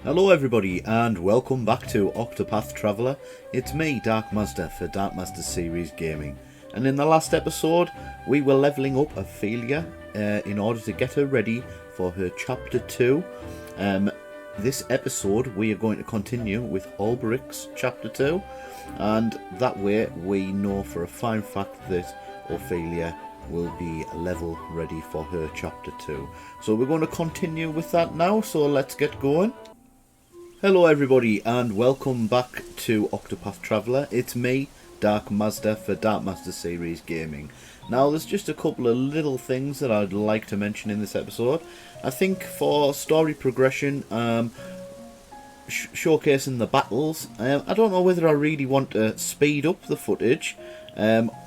Hello everybody and welcome back to Octopath Traveller. It's me, Dark Mazda for Dark Mazda Series Gaming. And in the last episode we were levelling up Ophelia in order to get her ready for her chapter 2. This episode we are going to continue with Olberic's chapter 2, and that way we know for a fine fact that Ophelia will be level ready for her chapter 2. So we're going to continue with that now, so let's get going. Hello everybody and welcome back to Octopath Traveller. It's me, Dark Mazda for Dark Mazda Series Gaming. Now there's just a couple of little things that I'd like to mention in this episode. I think for story progression, showcasing the battles, I don't know whether I really want to speed up the footage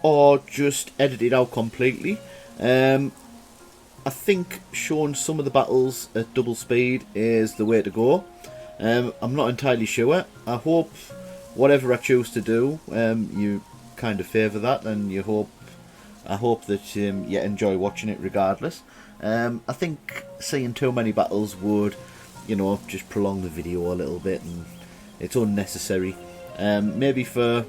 or just edit it out completely. I think showing some of the battles at double speed is the way to go. I'm not entirely sure. I hope whatever I choose to do, you kind of favour that, and I hope that you enjoy watching it regardless. I think seeing too many battles would, just prolong the video a little bit, and it's unnecessary. Maybe for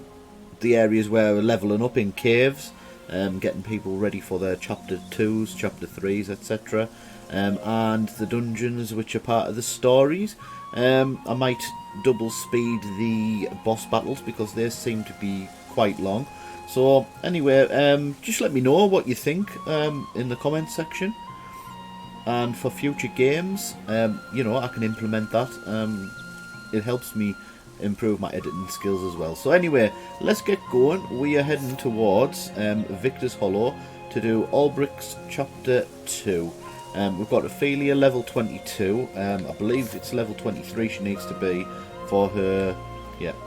the areas where we're levelling up in caves, getting people ready for their chapter 2s, chapter 3s, etc. And the dungeons which are part of the stories. I might double speed the boss battles because they seem to be quite long. So anyway, just let me know what you think in the comments section. And for future games, I can implement that. It helps me improve my editing skills as well. So anyway, let's get going. We are heading towards Victor's Hollow to do Olberic's chapter 2. We've got Ophelia level 22. I believe it's level 23 she needs to be for her,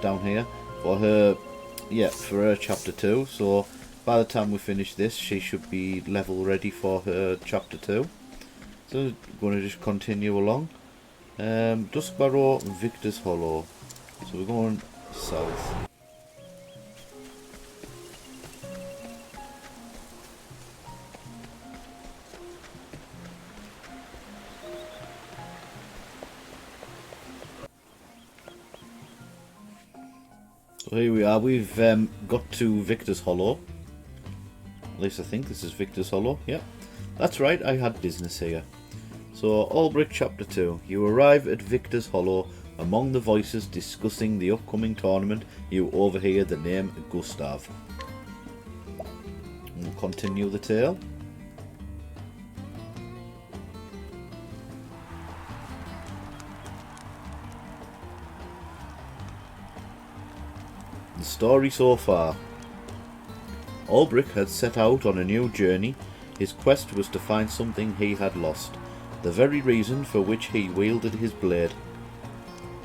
down here, for her chapter 2. So by the time we finish this, she should be level ready for her chapter 2. So we're going to just continue along. Duskbarrow, Victor's Hollow. So we're going south. So here we are, we've got to Victor's Hollow. At least I think this is Victor's Hollow, yeah. That's right, I had business here. So, Olberic chapter 2. You arrive at Victor's Hollow. Among the voices discussing the upcoming tournament, you overhear the name Gustav. We'll continue the tale. The story so far. Olberic had set out on a new journey. His quest was to find something he had lost, the very reason for which he wielded his blade.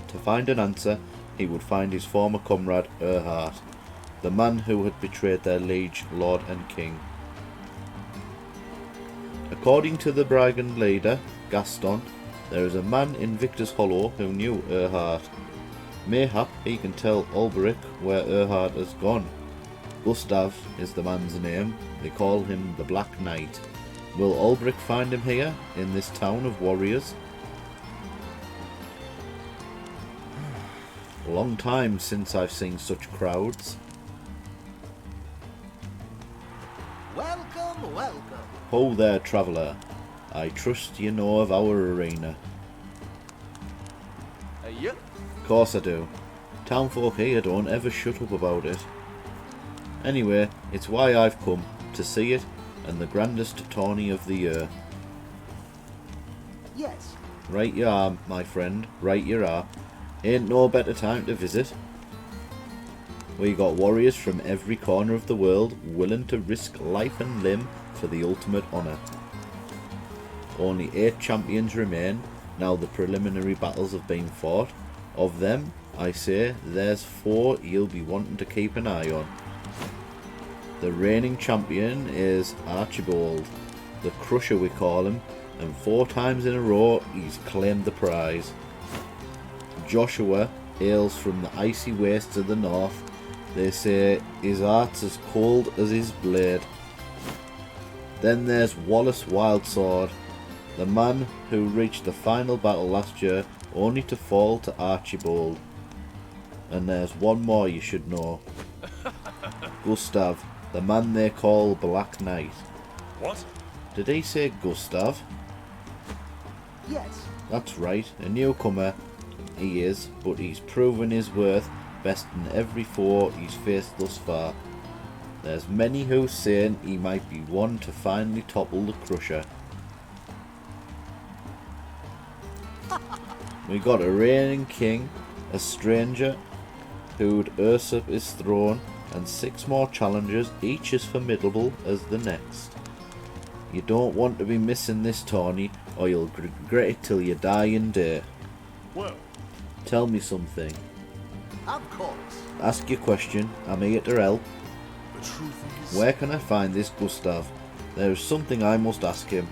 To find an answer, he would find his former comrade Erhardt, the man who had betrayed their Liege Lord and King. According to the Brigand leader, Gaston, there is a man in Victor's Hollow who knew Erhardt. Mayhap he can tell Olberic where Erhardt has gone. Gustav is the man's name. They call him the Black Knight. Will Olberic find him here, in this town of warriors? A long time since I've seen such crowds. Welcome, welcome. Ho there, traveller. I trust you know of our arena. Yep. Of course I do. Townfolk here don't ever shut up about it. Anyway, it's why I've come, to see it, and the grandest tourney of the year. Yes. Right you are, my friend, right you are. Ain't no better time to visit. We got warriors from every corner of the world, willing to risk life and limb for the ultimate honour. Only 8 champions remain, now the preliminary battles have been fought. Of them, I say, there's 4 you'll be wanting to keep an eye on. The reigning champion is Archibald, the Crusher we call him, and 4 times in a row he's claimed the prize. Joshua hails from the icy wastes of the north. They say his heart's as cold as his blade. Then there's Wallace Wildsword, The man who reached the final battle last year only to fall to Archibald. And there's one more you should know. Gustav, the man they call Black Knight. What? Did he say Gustav? Yes. That's right, a newcomer he is, but he's proven his worth, besting every foe he's faced thus far. There's many who saying he might be one to finally topple the Crusher. We got a reigning king, a stranger who'd usurp his throne, and 6 more challengers, each as formidable as the next. You don't want to be missing this tourney, or you'll regret it till you die in day. Well, Tell me something. Of course. Ask your question, I'm here to help. the truth is... Where can I find this Gustav? There is something I must ask him.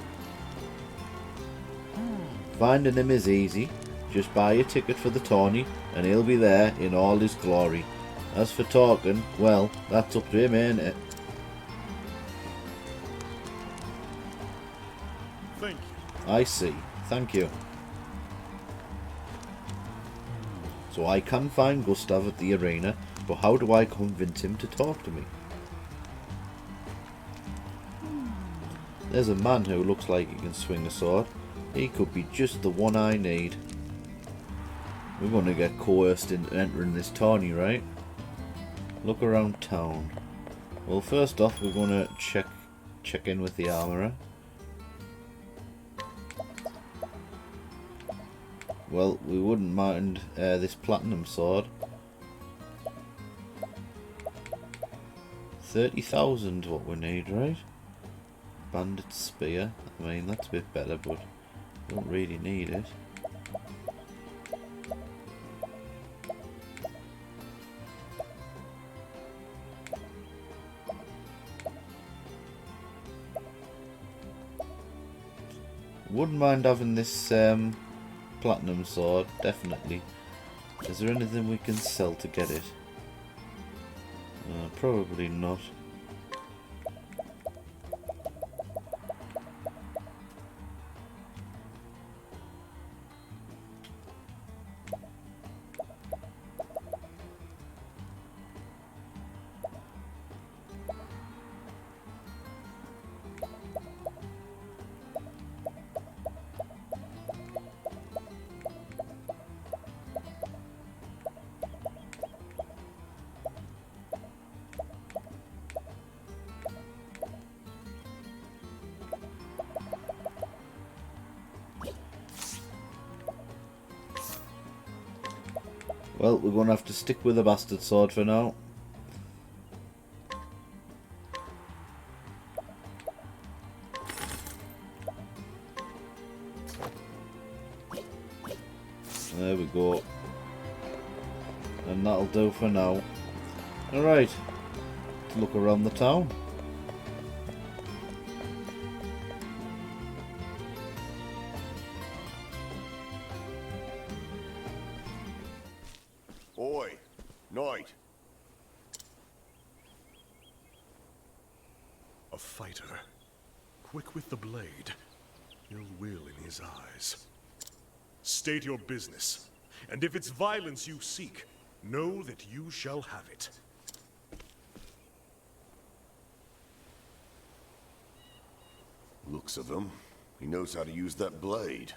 Finding him is easy. Just buy a ticket for the tourney and he'll be there in all his glory. As for talking, well, that's up to him, ain't it? Thank you. I see. Thank you. So I can find Gustav at the arena, but how do I convince him to talk to me? There's a man who looks like he can swing a sword. He could be just the one I need. We're going to get coerced into entering this tourney, right? Look around town. Well, first off, we're going to check in with the armourer. Well, we wouldn't mind this platinum sword. 30,000 what we need, right? Bandit spear. I mean, that's a bit better, but don't really need it. Wouldn't mind having this platinum sword, definitely. Is there anything we can sell to get it? Probably not. Well, we're going to have to stick with the bastard sword for now. There we go. And that'll do for now. Alright, let's look around the town. Oi, Knight. A fighter. Quick with the blade. Ill will in his eyes. State your business. And if it's violence you seek, know that you shall have it. Looks of him. He knows how to use that blade.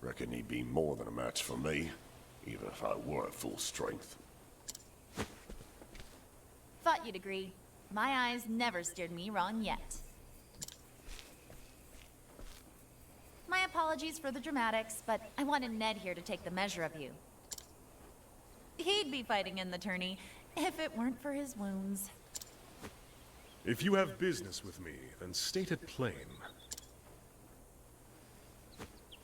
Reckon he'd be more than a match for me, even if I were at full strength. Thought you'd agree. My eyes never steered me wrong yet. My apologies for the dramatics, but I wanted Ned here to take the measure of you. He'd be fighting in the tourney if it weren't for his wounds. If you have business with me, then state it plain.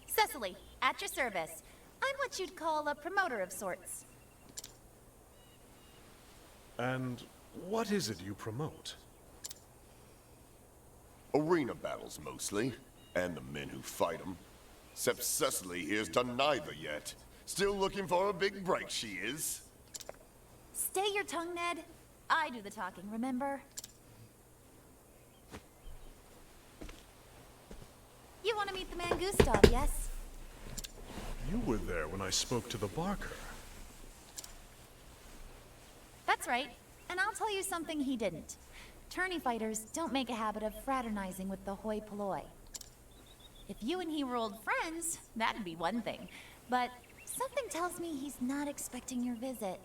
Cecily, at your service. I'm what you'd call a promoter of sorts. And what is it you promote? Arena battles, mostly. And the men who fight them. Except Cecily here's done neither yet. Still looking for a big break, she is. Stay your tongue, Ned. I do the talking, remember? You You want to meet the man Gustav, yes? You were there when I spoke to the Barker. That's right. And I'll tell you something he didn't. Tourney fighters don't make a habit of fraternizing with the hoi polloi. If you and he were old friends, that'd be one thing. But something tells me he's not expecting your visit.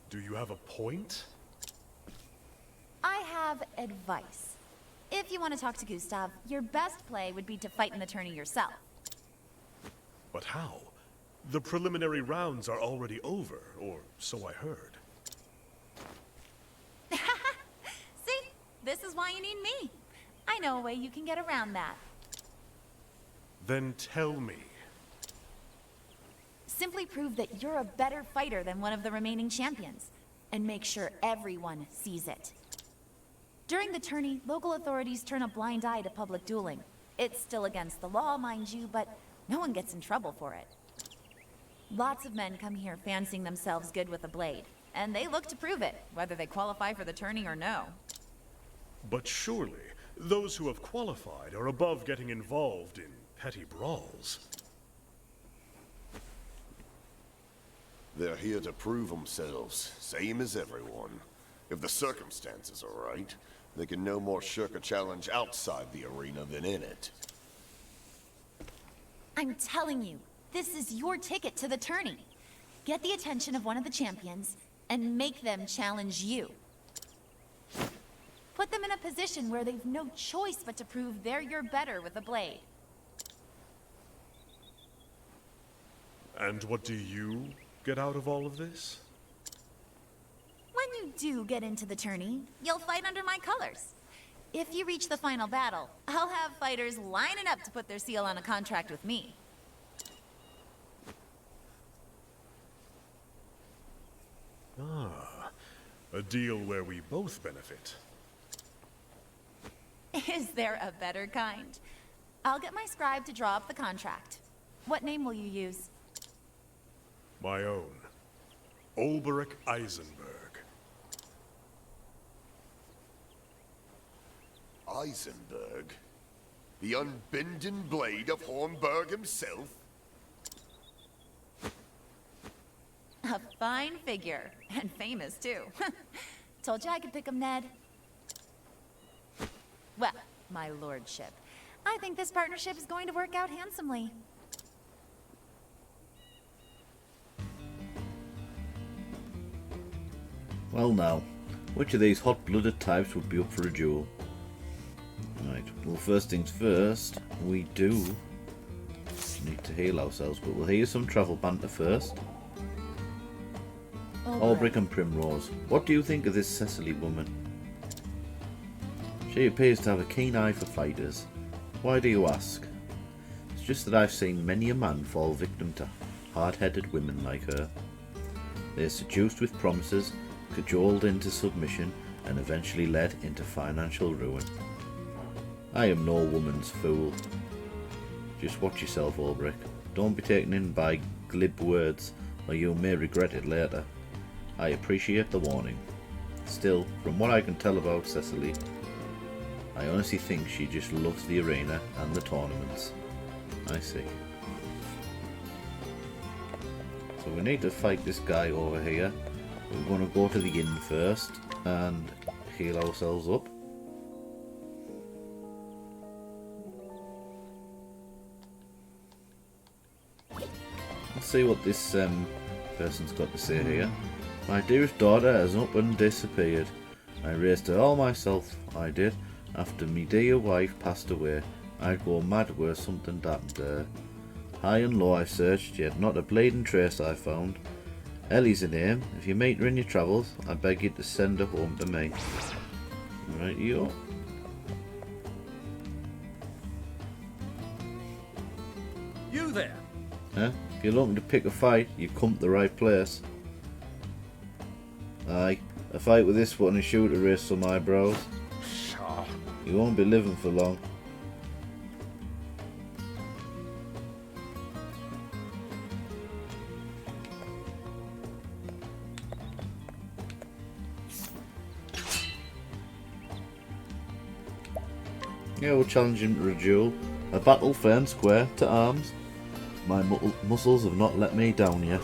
Do you have a point? I have advice. If you want to talk to Gustav, your best play would be to fight in the tourney yourself. But how? The preliminary rounds are already over, or so I heard. See? This is why you need me. I know a way you can get around that. Then tell me. Simply prove that you're a better fighter than one of the remaining champions, and make sure everyone sees it. During the tourney, local authorities turn a blind eye to public dueling. It's still against the law, mind you, but no one gets in trouble for it. Lots of men come here fancying themselves good with a blade, and they look to prove it, whether they qualify for the tourney or no. But surely, those who have qualified are above getting involved in petty brawls. They're here to prove themselves, same as everyone. If the circumstances are right, they can no more shirk a challenge outside the arena than in it. I'm telling you, this is your ticket to the tourney. Get the attention of one of the champions, and make them challenge you. Put them in a position where they've no choice but to prove they're your better with a blade. And what do you get out of all of this? When you do get into the tourney, you'll fight under my colors. If you reach the final battle, I'll have fighters lining up to put their seal on a contract with me. Ah, a deal where we both benefit. Is there a better kind? I'll get my scribe to draw up the contract. What name will you use? My own. Olberic Eisenberg. Eisenberg? The unbending blade of Hornburg himself? A fine figure, and famous too. Told you I could pick him, Ned. Well, my lordship, I think this partnership is going to work out handsomely. Well now, which of these hot-blooded types would be up for a duel? Right, well first things first, we do need to heal ourselves, but we'll hear some travel banter first. Olberic and Primrose, what do you think of this Cecily woman? She appears to have a keen eye for fighters. Why do you ask? It's just that I've seen many a man fall victim to hard-headed women like her. They're seduced with promises, cajoled into submission, and eventually led into financial ruin. I am no woman's fool. Just watch yourself, Olberic. Don't be taken in by glib words, or you may regret it later. I appreciate the warning. Still, from what I can tell about Cecily, I honestly think she just loves the arena and the tournaments. I see. So we need to fight this guy over here. We're going to go to the inn first and heal ourselves up. Let's see what this person's got to say here. My dearest daughter has up and disappeared. I raised her all myself, I did. After me dear wife passed away, I'd go mad were something happened to her. High and low I searched, yet not a bleeding trace I found. Ellie's her name. If you meet her in your travels, I beg you to send her home to me. Right, you. You there? Huh? If you're looking to pick a fight, you've come to the right place. Aye, a fight with this one is sure to raise some eyebrows. Pshaw. You won't be living for long. Yeah, we'll challenge him to a duel. A battle fair and square, to arms. My muscles have not let me down yet.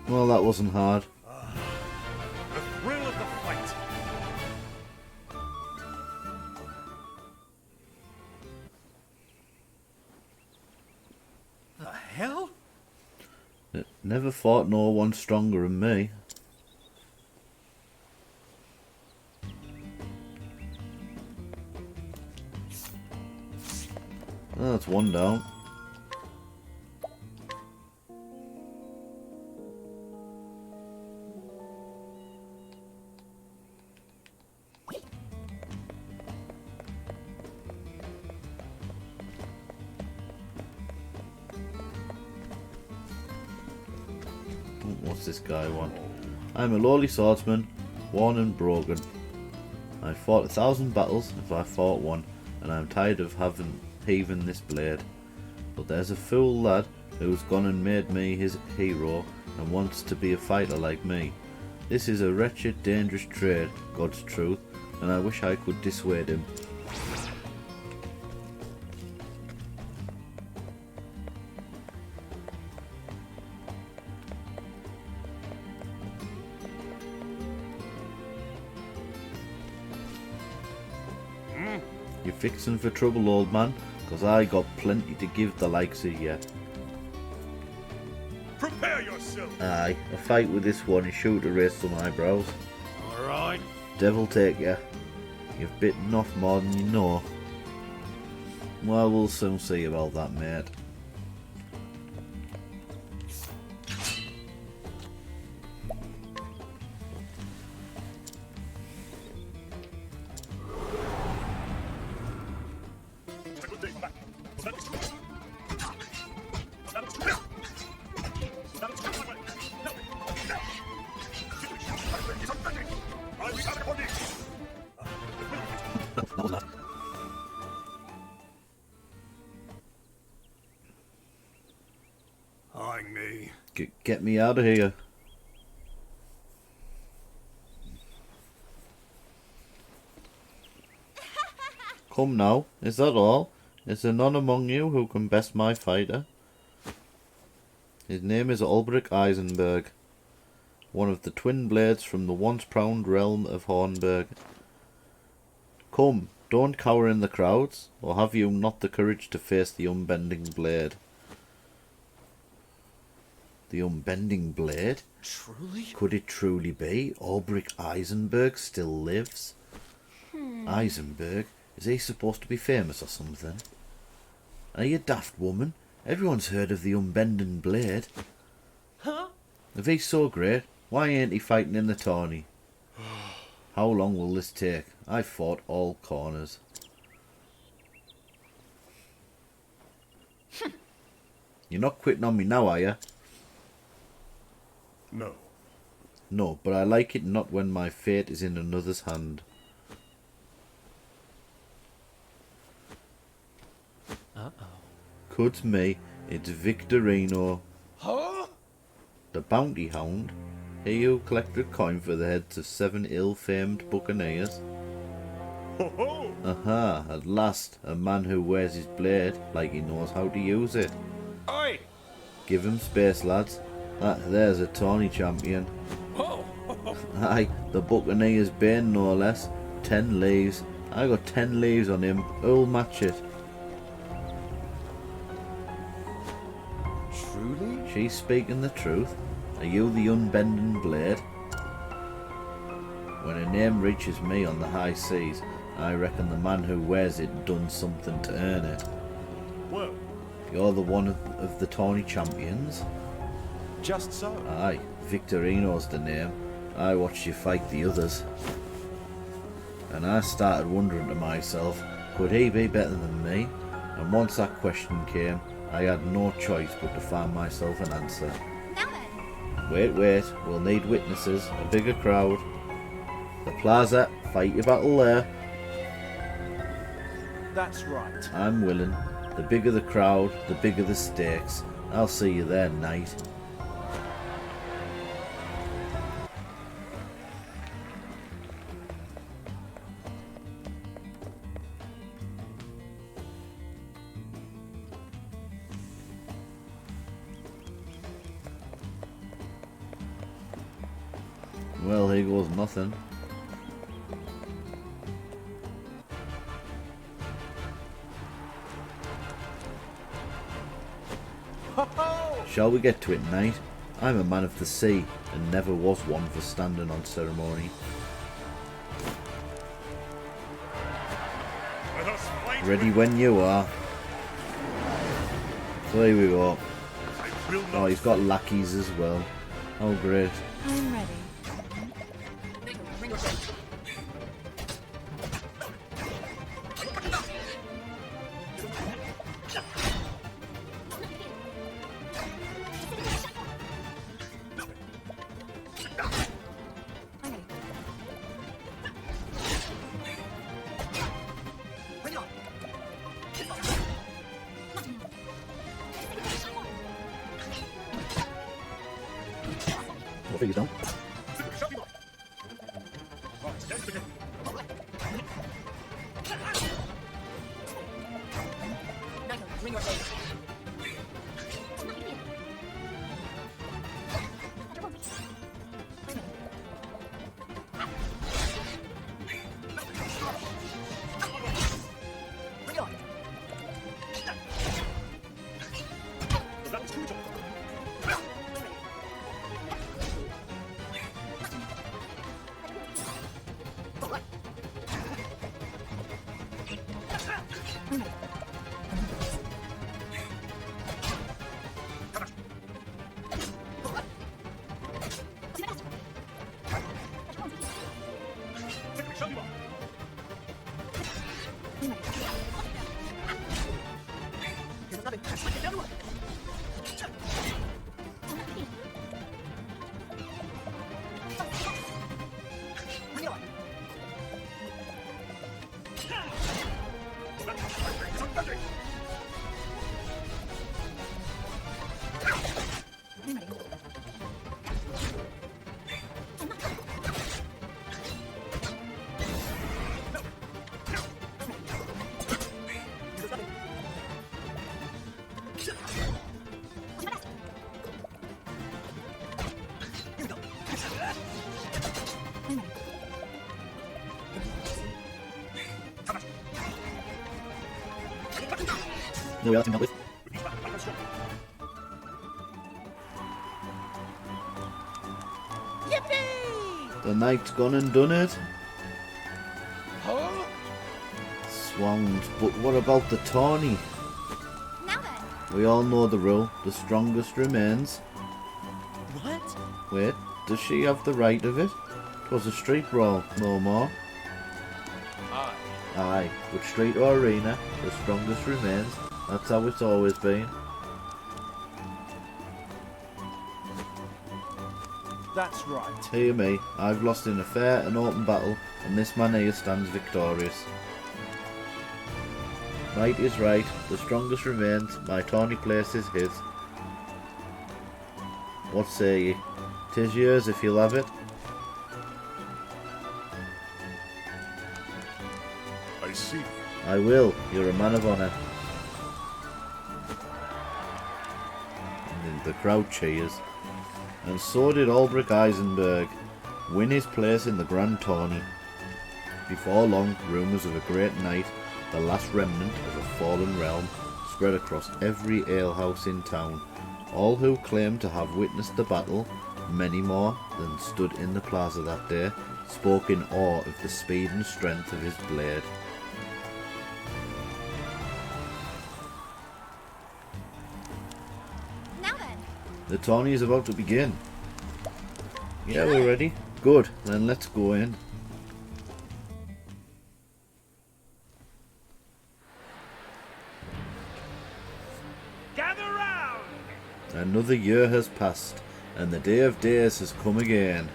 Well, that wasn't hard. The thrill of the fight. The hell? Never fought no one stronger than me. Oh, that's one down. What's this guy want? I'm a lowly swordsman, worn and broken. I fought 1,000 battles if I fought one, and I'm tired of heaving this blade. But there's a fool lad who's gone and made me his hero and wants to be a fighter like me. This is a wretched, dangerous trade, God's truth, and I wish I could dissuade him. You fixing for trouble, old man? 'Cause I got plenty to give the likes of you. Prepare yourself. Aye, a fight with this one is sure to raise some eyebrows. Alright. Devil take you. You've bitten off more than you know. Well, we'll soon see about that, mate. Eyeing me. Get me out of here. Come now, is that all? Is there none among you who can best my fighter? His name is Olberic Eisenberg, one of the twin blades from the once proud realm of Hornburg. Come, don't cower in the crowds, or have you not the courage to face the unbending blade? The unbending blade? Truly? Could it truly be? Olberic Eisenberg still lives? Eisenberg? Is he supposed to be famous or something? Are you a daft woman? Everyone's heard of the unbending blade. Huh? If he's so great, why ain't he fighting in the tourney? How long will this take? I've fought all corners. You're not quitting on me now, are you? No. No, but I like it not when my fate is in another's hand. Could me, it's Victorino, Huh? the bounty hound, he who collected coin for the heads of 7 ill-famed buccaneers. Ho ho! Aha, at last, a man who wears his blade like he knows how to use it. Oi! Give him space, lads. There's a tourney champion. Whoa! Aye, the Buccaneer's bane no less. 10 leaves. I got 10 leaves on him. Who'll match it? Truly? She's speaking the truth. Are you the unbending blade? When a name reaches me on the high seas, I reckon the man who wears it done something to earn it. Well, You're the one of the tourney champions? Just so. Aye, Victorino's the name. I watched you fight the others. And I started wondering to myself, Could he be better than me? And once that question came, I had no choice but to find myself an answer. Now then. Wait, we'll need witnesses, a bigger crowd. The plaza, fight your battle there. That's right. I'm willing. The bigger the crowd, the bigger the stakes. I'll see you there, knight. Well, here goes nothing. Shall we get to it, knight? I'm a man of the sea, and never was one for standing on ceremony. Let us fight. Ready when you are. So here we go. I will not. Oh, he's got lackeys as well. Oh, great. I'm ready. What figures don't? No way else to help with. Yippee! The knight's gone and done it. Huh? Swanged. But what about the tourney? Now then. We all know the rule. The strongest remains. What? Wait, does she have the right of it? 'Twas a street brawl, no more. Aye. Aye, but street or arena, the strongest remains. That's how it's always been. That's right. Hear me, I've lost in a fair and open battle, and this man here stands victorious. Right is right, the strongest remains, my tawny place is his. What say ye? 'Tis yours if you'll have it. I see. I will, you're a man of honour. And then the crowd cheers. And so did Olberic Eisenberg win his place in the Grand Tourney. Before long, rumours of a great night, the last remnant of a fallen realm, spread across every alehouse in town. All who claimed to have witnessed the battle, many more than stood in the plaza that day, spoke in awe of the speed and strength of his blade. Now then. The tourney is about to begin. Yeah, we're ready. Good, then let's go in. Gather round! Another year has passed, and the day of days has come again.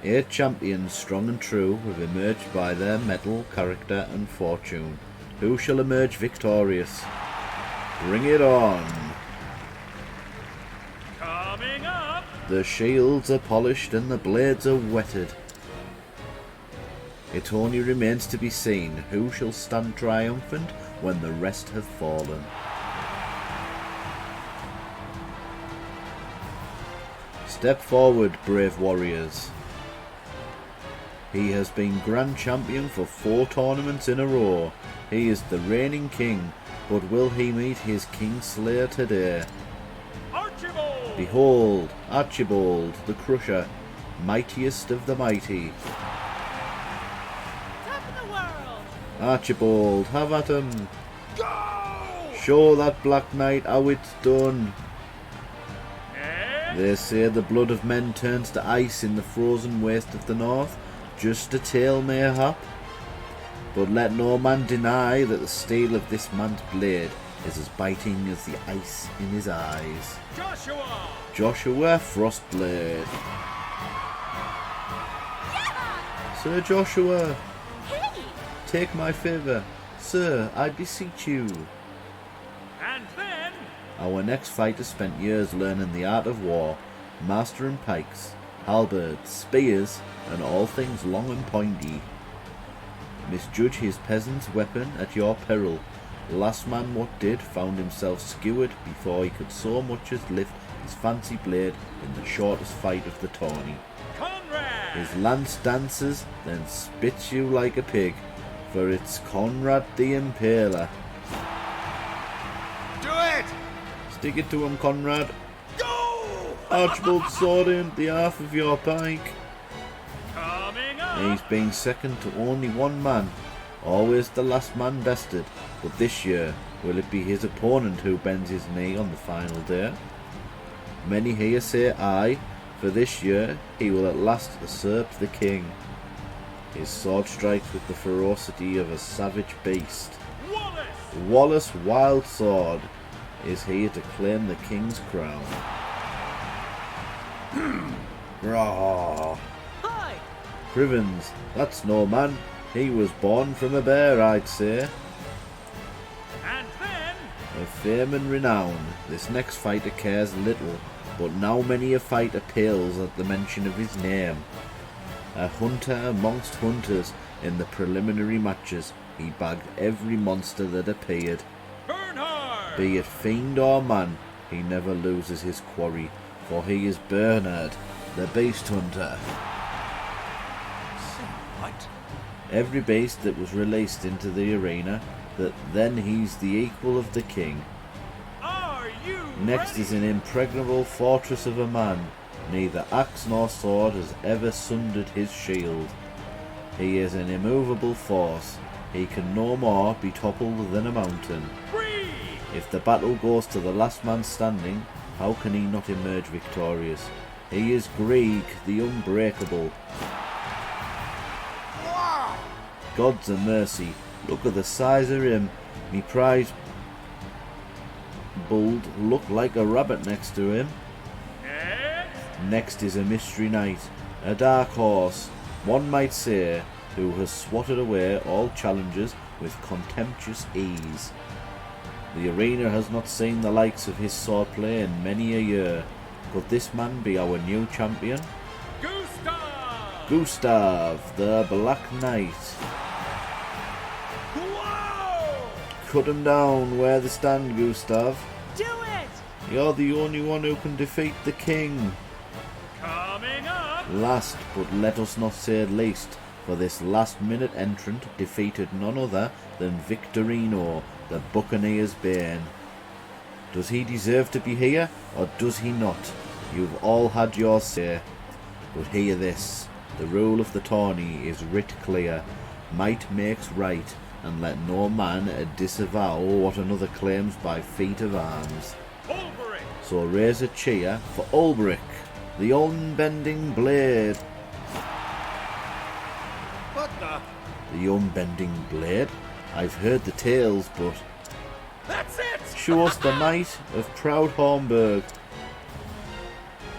8 champions, strong and true, have emerged by their mettle, character, and fortune. Who shall emerge victorious? Bring it on! Coming up! The shields are polished and the blades are whetted. It only remains to be seen who shall stand triumphant when the rest have fallen. Step forward, brave warriors. He has been Grand Champion for 4 tournaments in a row. He is the reigning king, but will he meet his Kingslayer today? Archibald! Behold, Archibald, the Crusher, mightiest of the mighty. Top of the world! Archibald, have at him. Go! Show that Black Knight how it's done. Eh? They say the blood of men turns to ice in the frozen waste of the north. Just a tale, mayhap. But let no man deny that the steel of this man's blade is as biting as the ice in his eyes. Joshua! Joshua Frostblade. Sir Joshua, Hey! take my favour. Sir, I beseech you. And then... Our next fighter spent years learning the art of war, mastering pikes, halberds, spears, and all things long and pointy. Misjudge his peasant's weapon at your peril. Last man what did found himself skewered before he could so much as lift his fancy blade in the shortest fight of the tourney. Comrade! His lance dances, then spits you like a pig, for it's Conrad the Impaler. Do it! Stick it to him, Conrad. Go! Archibald's sword in the half of your pike. Coming up! He's been second to only one man, always the last man bested, but this year will it be his opponent who bends his knee on the final day? Many here say aye, for this year he will at last usurp the king. His sword strikes with the ferocity of a savage beast. Wallace! Wallace Wild Sword is here to claim the king's crown. Rawr. Hi! Crivens, that's no man. He was born from a bear, I'd say. And then... Of fame and renown, this next fighter cares little, but now many a fighter pales at the mention of his name. A hunter amongst hunters, in the preliminary matches, he bagged every monster that appeared. Bernhard! Be it fiend or man, he never loses his quarry, for he is Bernhard, the beast hunter. What? Every beast that was released into the arena, that then he's the equal of the king. Are you Next ready? is an impregnable fortress of a man. Neither axe nor sword has ever sundered his shield. He is an immovable force. He can no more be toppled than a mountain. Free! If the battle goes to the last man standing, how can he not emerge victorious? He is Grieg, the unbreakable. Gods a mercy, look at the size of him. Me prize bull look like a rabbit next to him. Next is a mystery knight, a dark horse, one might say, who has swatted away all challenges with contemptuous ease. The arena has not seen the likes of his swordplay in many a year. Could this man be our new champion? Gustav! Gustav, the Black Knight. Whoa! Cut him down where they stand, Gustav. Do it! You're the only one who can defeat the king. Coming up! Last, but let us not say least, for this last-minute entrant defeated none other than Victorino, the Buccaneer's Bane. Does he deserve to be here, or does he not? You've all had your say. But hear this, the rule of the tourney is writ clear. Might makes right, and let no man disavow what another claims by feat of arms. Olberic! So raise a cheer for Olberic, the unbending blade. What the? The unbending blade? I've heard the tales, but... That's it! Show us the might of proud Hornburg.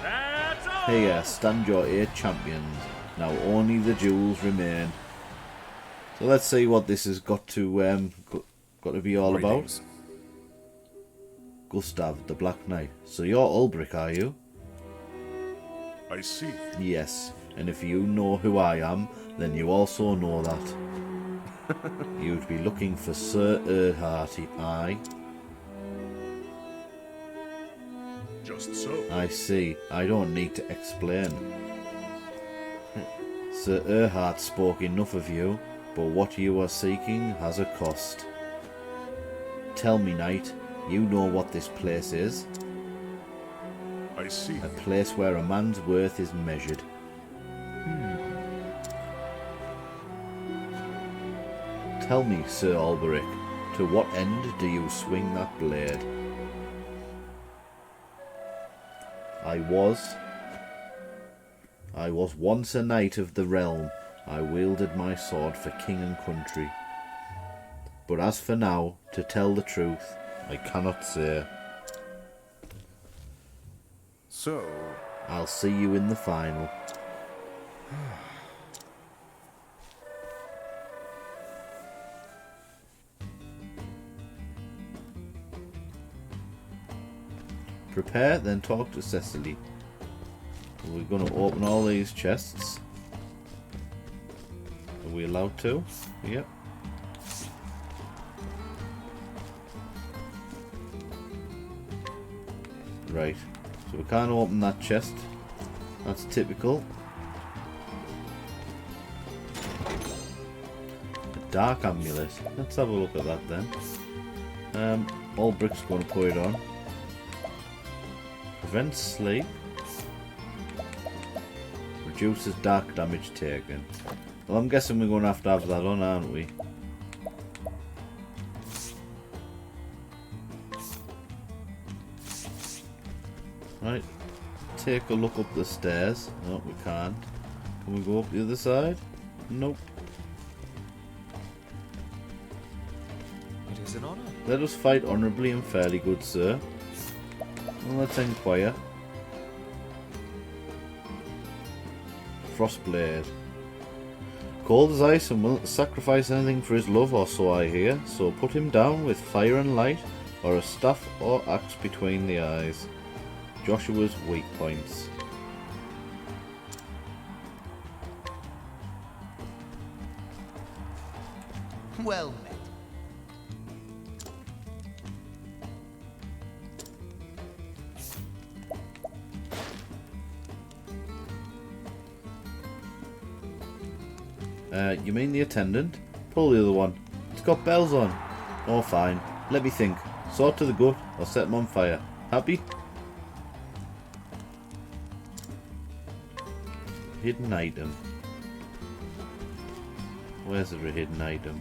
That's all. Here stand your 8 champions. Now only the jewels remain. So let's see what this has got to be all Greetings. about. Gustav, the Black Knight. So you're Olberic, are you? I see. Yes. And if you know who I am, then you also know that. You'd be looking for Sir Erhardt, aye? Just so. I see. I don't need to explain. Sir Erhardt spoke enough of you, but what you are seeking has a cost. Tell me, knight, you know what this place is? I see. A place where a man's worth is measured. Tell me, Sir Olberic, to what end do you swing that blade? I was once a knight of the realm. I wielded my sword for king and country. But as for now, to tell the truth, I cannot say. So, I'll see you in the final. Prepare, then talk to Cecily. We're going to open all these chests. Are we allowed to? Yep. Right. So we can't open that chest. That's typical. A dark amulet. Let's have a look at that then. Olberic's going to put it on. Prevents sleep. Reduces dark damage taken. Well, I'm guessing we're going to have that on, aren't we? Right. Take a look up the stairs. No, we can't. Can we go up the other side? Nope. it is an honor. Let us fight honourably and fairly, good sir. Well, let's inquire. Frostblade. Cold as ice and will sacrifice anything for his love, or so I hear. So put him down with fire and light, or a staff or axe between the eyes. Joshua's weak points. Well met. You mean the attendant? Pull the other one. It's got bells on. Oh, fine. Let me think. Sword to the gut, or set him on fire. Happy? Hidden item. Where's the hidden item?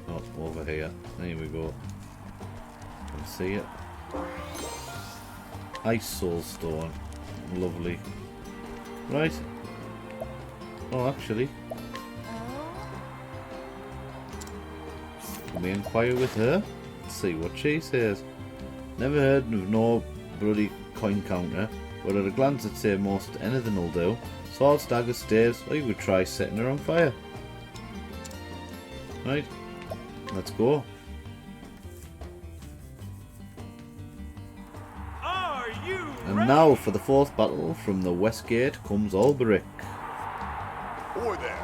Oh, over here. There we go. Can see it. Ice soul stone. Lovely. Right. Oh, actually. Can we inquire with her? Let's see what she says. Never heard of no bloody coin counter, but at a glance I'd say most anything will do. Swords, daggers, staves, or you could try setting her on fire. Right. Let's go. Are you And ready? now for the fourth battle from the west gate comes Olberic. Or there.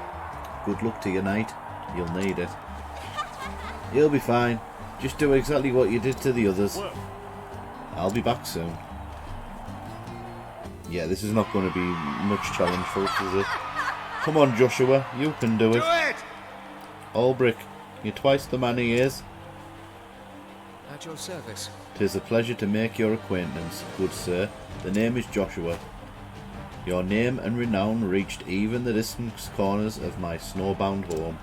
Good luck to you, knight. You'll need it. You'll be fine. Just do exactly what you did to the others. Well, I'll be back soon. Yeah, this is not going to be much challenge for us, is it? Come on, Joshua. You can do it. Olberic, you're twice the man he is. At your service. 'Tis a pleasure to make your acquaintance, good sir. The name is Joshua. Your name and renown reached even the distant corners of my snowbound home.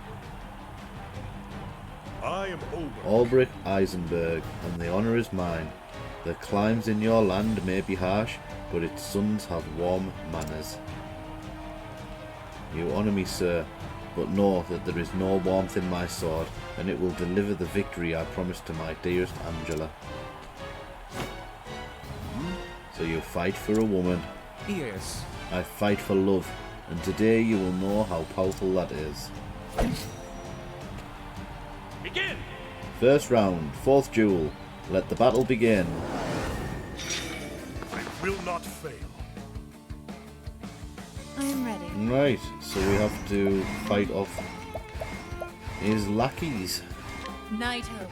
I am Olberic. Olberic Eisenberg, and the honour is mine. The climes in your land may be harsh, but its sons have warm manners. You honour me, sir. but know that there is no warmth in my sword, and it will deliver the victory I promised to my dearest Angela. So you fight for a woman. Yes. I fight for love, and today you will know how powerful that is. Begin! First round, 4th duel. Let the battle begin. I will not fail. I'm ready. Right, so we have to fight off his lackeys. Knighthood.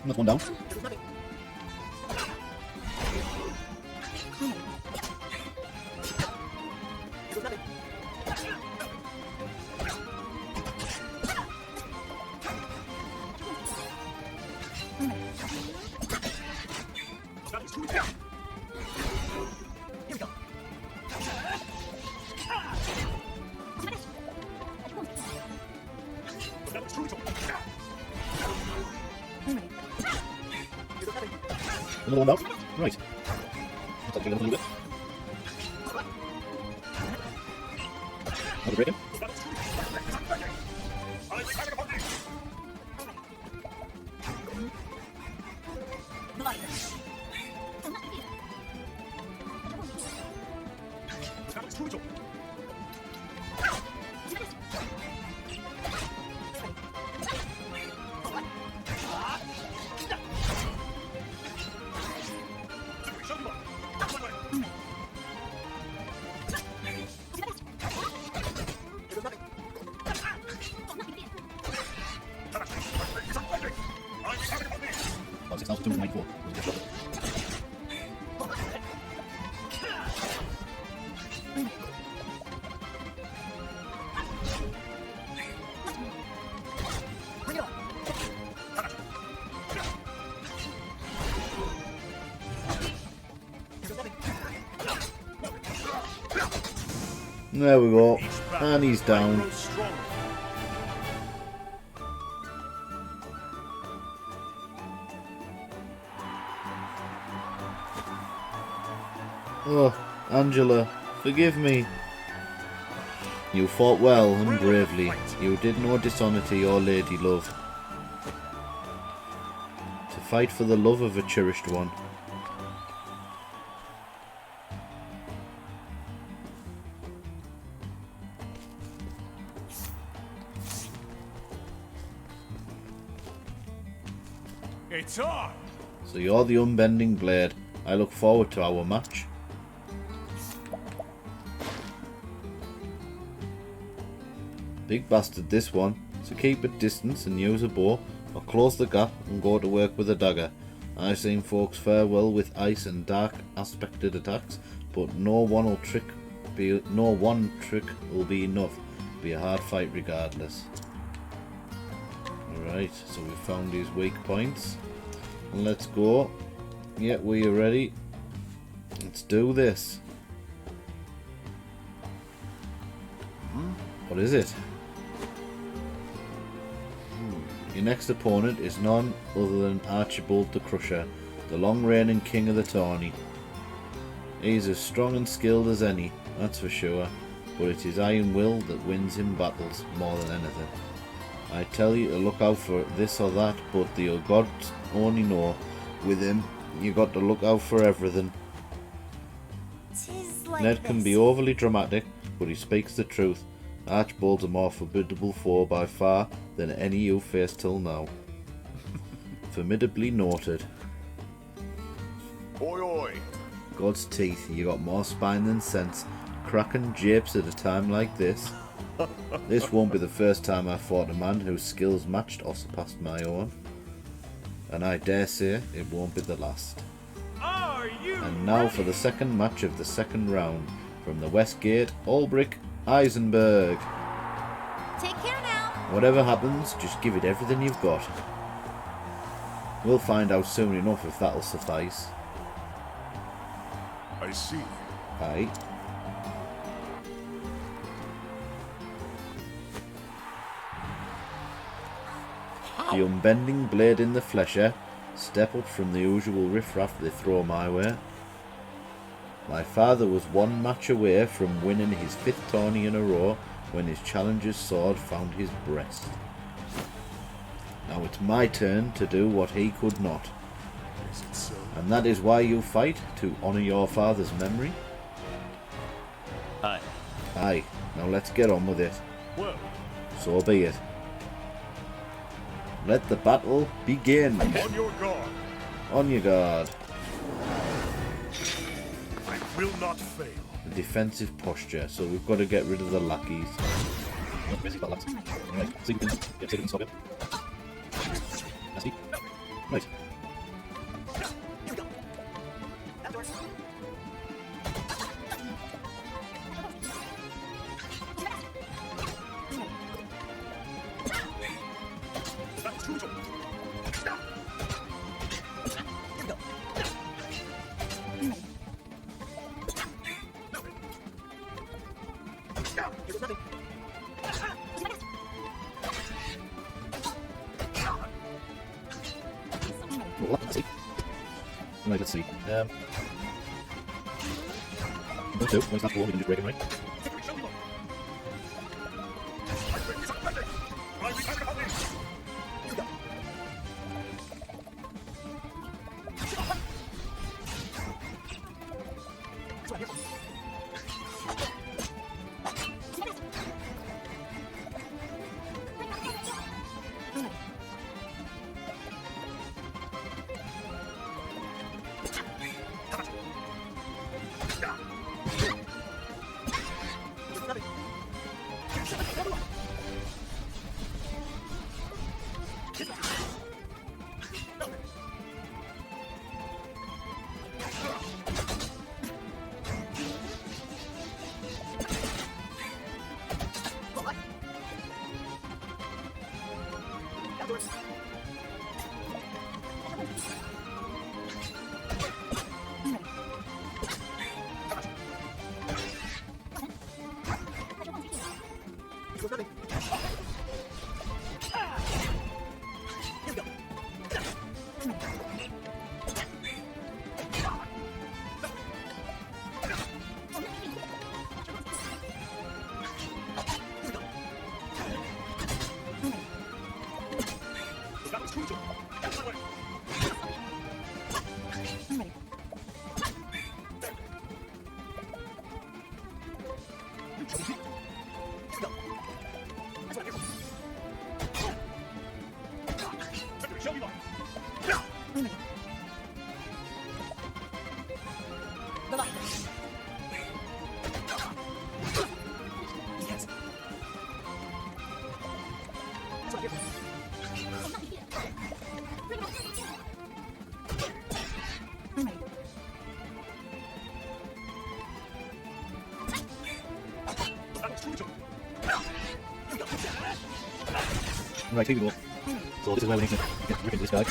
That's one down. Another one down. Right. Looks like we're going to do it. Another break in. About 6,294. There we go. And he's down. Oh, Angela, forgive me. You fought well and bravely. You did no dishonour to your lady love. To fight for the love of a cherished one. It's on! So you're the unbending blade. I look forward to our match. Big bastard this one, so keep at distance and use a bow, or close the gap and go to work with a dagger. I've seen folks fare well with ice and dark aspected attacks, but no one trick will be enough. Be a hard fight regardless. Alright, so we found these weak points. And let's go. Yeah, we are ready. Let's do this. What is it? Your next opponent is none other than Archibald the Crusher, the long-reigning king of the tourney. He's as strong and skilled as any, that's for sure, but it is iron will that wins him battles more than anything. I tell you to look out for this or that, but the gods only know. With him, you got to look out for everything. 'Tis like Ned can this. be overly dramatic, but he speaks the truth. Archibald's a more formidable foe by far than any you faced till now. Formidably noted. Oi oi! God's teeth, you got more spine than sense. Cracking japes at a time like this. This won't be the first time I've fought a man whose skills matched or surpassed my own. And I dare say it won't be the last. Are you And now for the second match of the second round. From the West Gate, Olberic, Eisenberg. Take care now. Whatever happens, just give it everything you've got. We'll find out soon enough if that'll suffice. I see. Aye. The unbending blade in the flesher. Step up from the usual riffraff they throw my way. My father was one match away from winning his 5th tourney in a row when his challenger's sword found his breast. Now it's my turn to do what he could not. Is it so? And that is why you fight, to honour your father's memory? Aye. Aye, now let's get on with it. Well, So be it. Let the battle begin. on your guard. On your guard. I will not fail. The defensive posture, so we've got to get rid of the lackeys. Right. Well, let's see. Right, let's see. Two. Where's that one? We can just break it, right? Right, here we go. So this is where we need to get rid of this guy.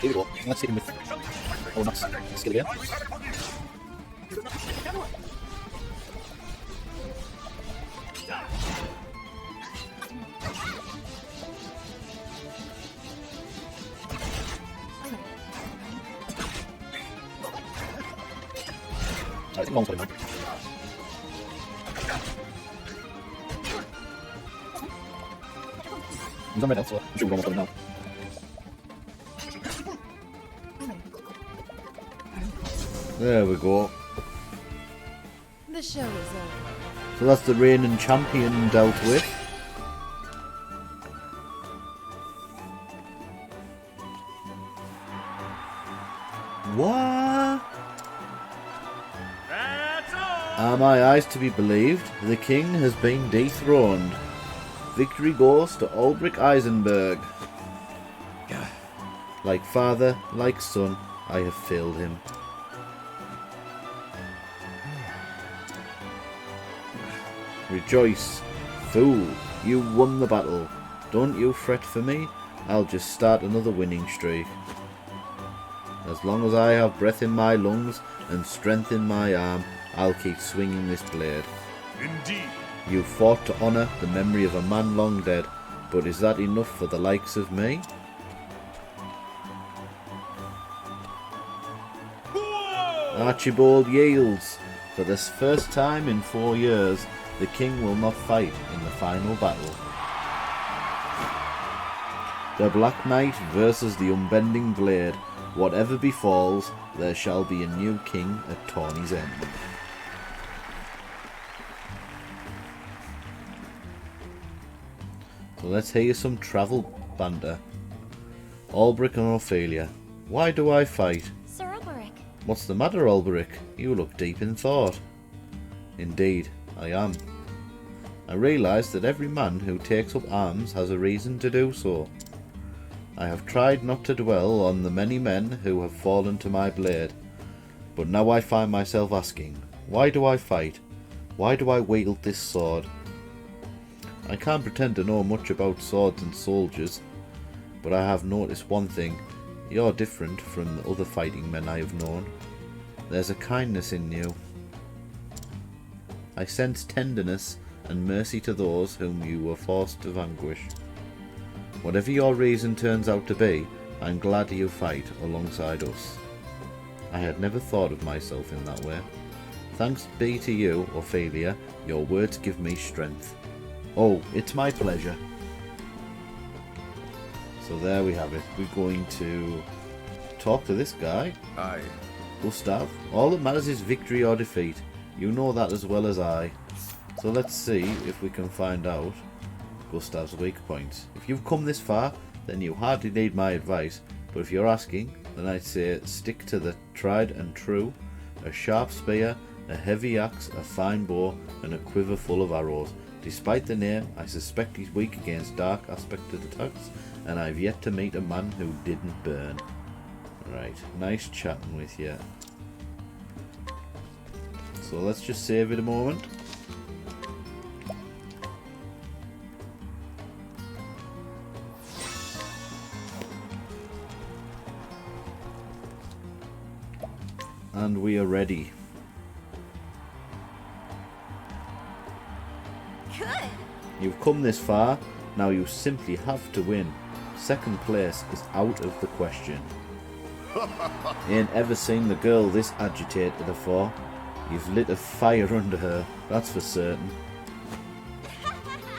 Here we go. Let's hit him with... Oh, nice. Skill again. Alright, long for him now. He's on red health, so I'm sure we're almost on him now. There we go. The show is over. So that's the reigning champion dealt with. What? That's all! Are my eyes to be believed? The king has been dethroned. Victory goes to Olberic Eisenberg. Like father, like son, I have failed him. Rejoice, fool, you won the battle. Don't you fret for me, I'll just start another winning streak. As long as I have breath in my lungs and strength in my arm, I'll keep swinging this blade. Indeed. You fought to honour the memory of a man long dead, but is that enough for the likes of me? Archibald yields. For this first time in 4 years, the king will not fight in the final battle. The Black Knight versus the Unbending Blade. Whatever befalls, there shall be a new king at Tawny's End. So let's hear some travel banter. Olberic and Ophelia. Why do I fight? Sir Olberic. What's the matter, Olberic? You look deep in thought. Indeed, I am. I realise that every man who takes up arms has a reason to do so. I have tried not to dwell on the many men who have fallen to my blade, but now I find myself asking, why do I fight? Why do I wield this sword? I can't pretend to know much about swords and soldiers, but I have noticed one thing. You're different from the other fighting men I have known. There's a kindness in you. I sense tenderness and mercy to those whom you were forced to vanquish. Whatever your reason turns out to be, I'm glad you fight alongside us. I had never thought of myself in that way. Thanks be to you, Ophelia, your words give me strength. Oh, it's my pleasure. So there we have it. We're going to talk to this guy. Aye. Gustav. All that matters is victory or defeat. You know that as well as I. So let's see if we can find out Gustav's weak points. If you've come this far, then you hardly need my advice. But if you're asking, then I'd say stick to the tried and true. A sharp spear, a heavy axe, a fine bow, and a quiver full of arrows. Despite the name, I suspect he's weak against dark aspected attacks, and I've yet to meet a man who didn't burn. Right, nice chatting with you. So let's just save it a moment. And we are ready. Good. You've come this far, now you simply have to win. Second place is out of the question. Ain't ever seen the girl this agitated before. You've lit a fire under her, that's for certain.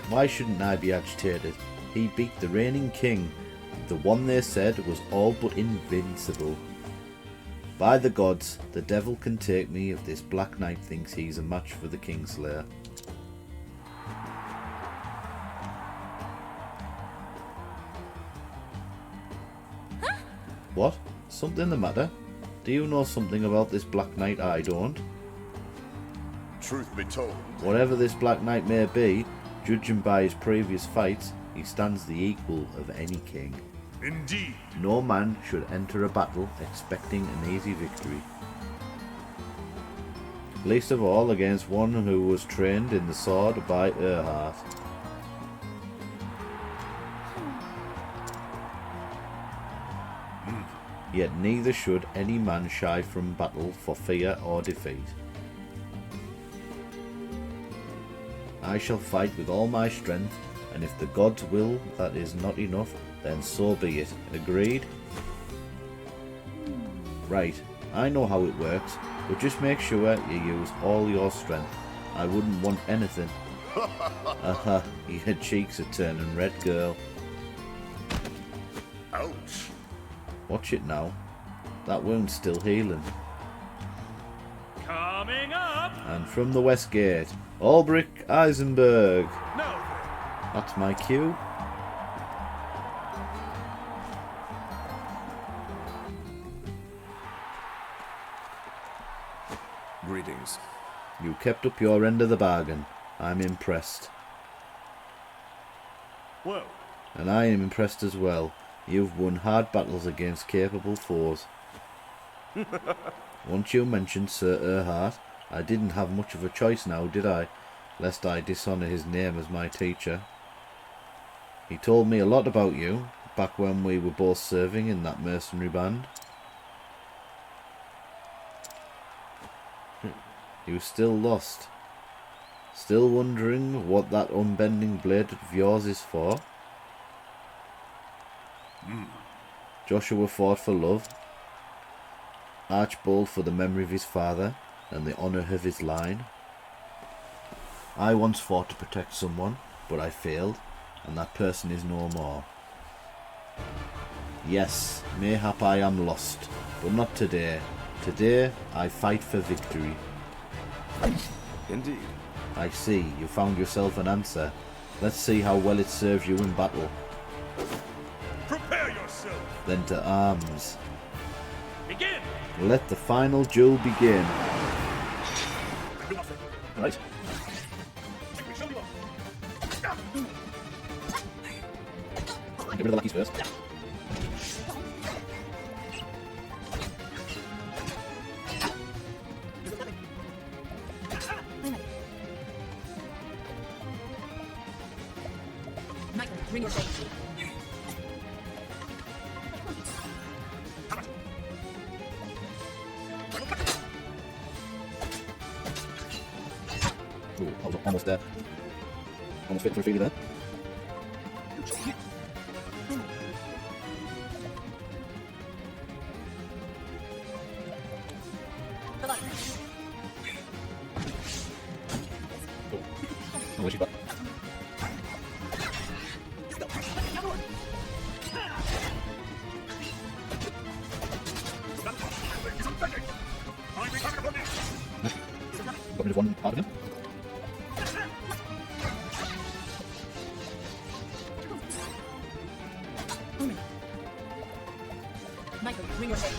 Why shouldn't I be agitated? He beat the reigning king, the one they said was all but invincible. By the gods, the devil can take me if this Black Knight thinks he's a match for the Kingslayer. What? Something the matter? Do you know something about this Black Knight I don't? Truth be told, Whatever this Black Knight may be, judging by his previous fights, he stands the equal of any king. Indeed. No man should enter a battle expecting an easy victory. Least of all against one who was trained in the sword by Erhardt. Yet neither should any man shy from battle for fear or defeat. I shall fight with all my strength, and if the gods will that is not enough, then so be it. Agreed? Right, I know how it works, but just make sure you use all your strength. I wouldn't want anything. Aha, your cheeks are turning red, girl. ouch. Watch it now. That wound's still healing. Coming up! And from the west gate, Olberic Eisenberg. No! That's my cue. Greetings. You kept up your end of the bargain. I'm impressed. Well, And I am impressed as well. You've won hard battles against capable foes. Once you mentioned Sir Erhardt, I didn't have much of a choice now, did I? Lest I dishonour his name as my teacher. He told me a lot about you, back when we were both serving in that mercenary band. You still lost. Still wondering what that unbending blade of yours is for? Joshua fought for love, Archibald for the memory of his father and the honour of his line. I once fought to protect someone, but I failed, and that person is no more. Yes, mayhap I am lost, but not today. Today I fight for victory. Indeed. I see, you found yourself an answer. Let's see how well it serves you in battle. prepare yourself. Then to arms. Begin! Let the final duel begin. Right. Get rid of the lackeys first. Michael, bring your blade. Ooh, I was almost there. Almost fit for a feeler there. Oh, where's she got? Got rid of one part of him. Michael, bring your blade.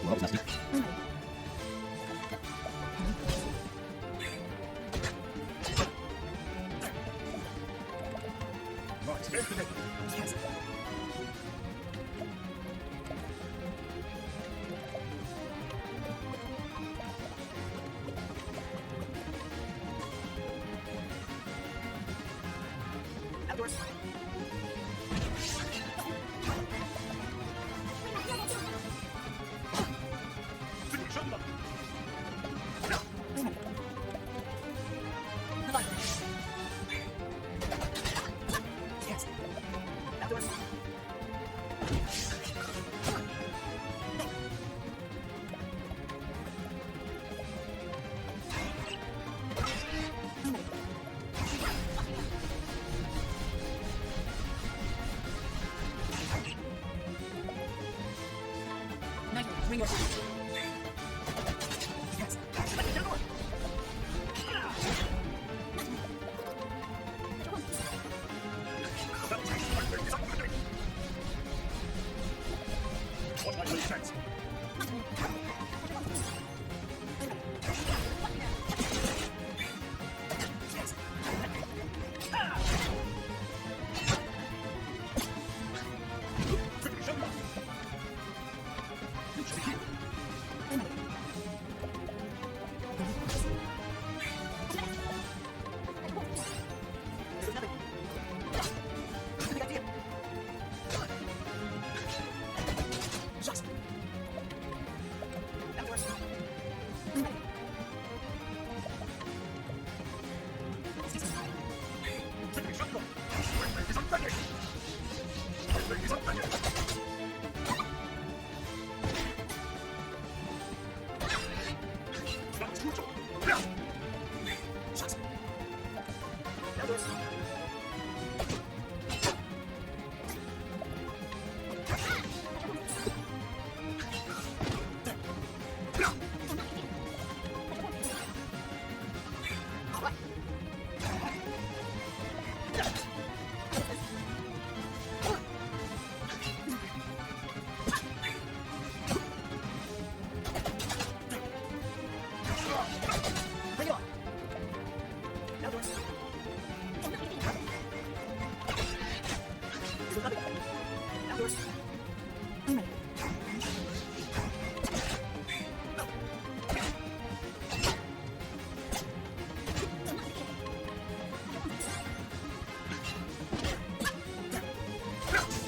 Well, that was nasty.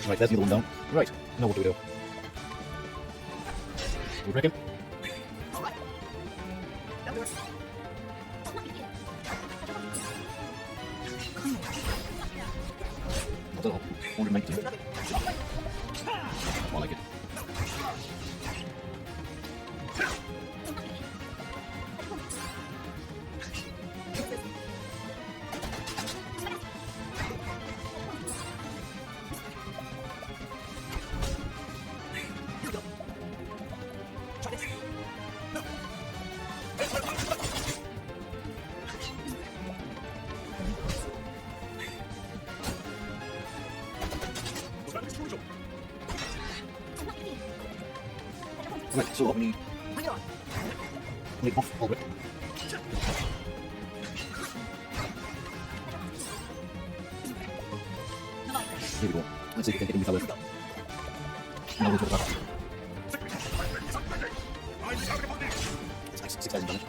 Right, there's the other one down. Right, now what do? You reckon? What's that all? 119. I like it. Right, so we need off Olberic. Here we go. Let's see if we can get in with our... Now we'll go back. It's nice, 6,000 damage.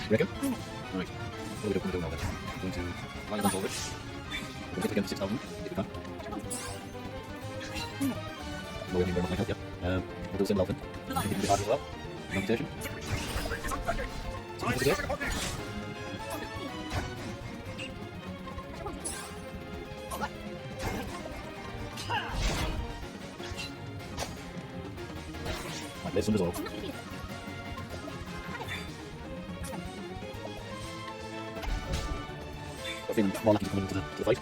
You reckon? Right. What are we doing now then? We're going to line on Olberic. We'll get again for 6,000 if we can. No, we haven't very much like health yet. We'll do the same with Elfin. We'll do the hard as well. Amputation. Right, there's some resolve. I'm feeling more lucky to come into the fight.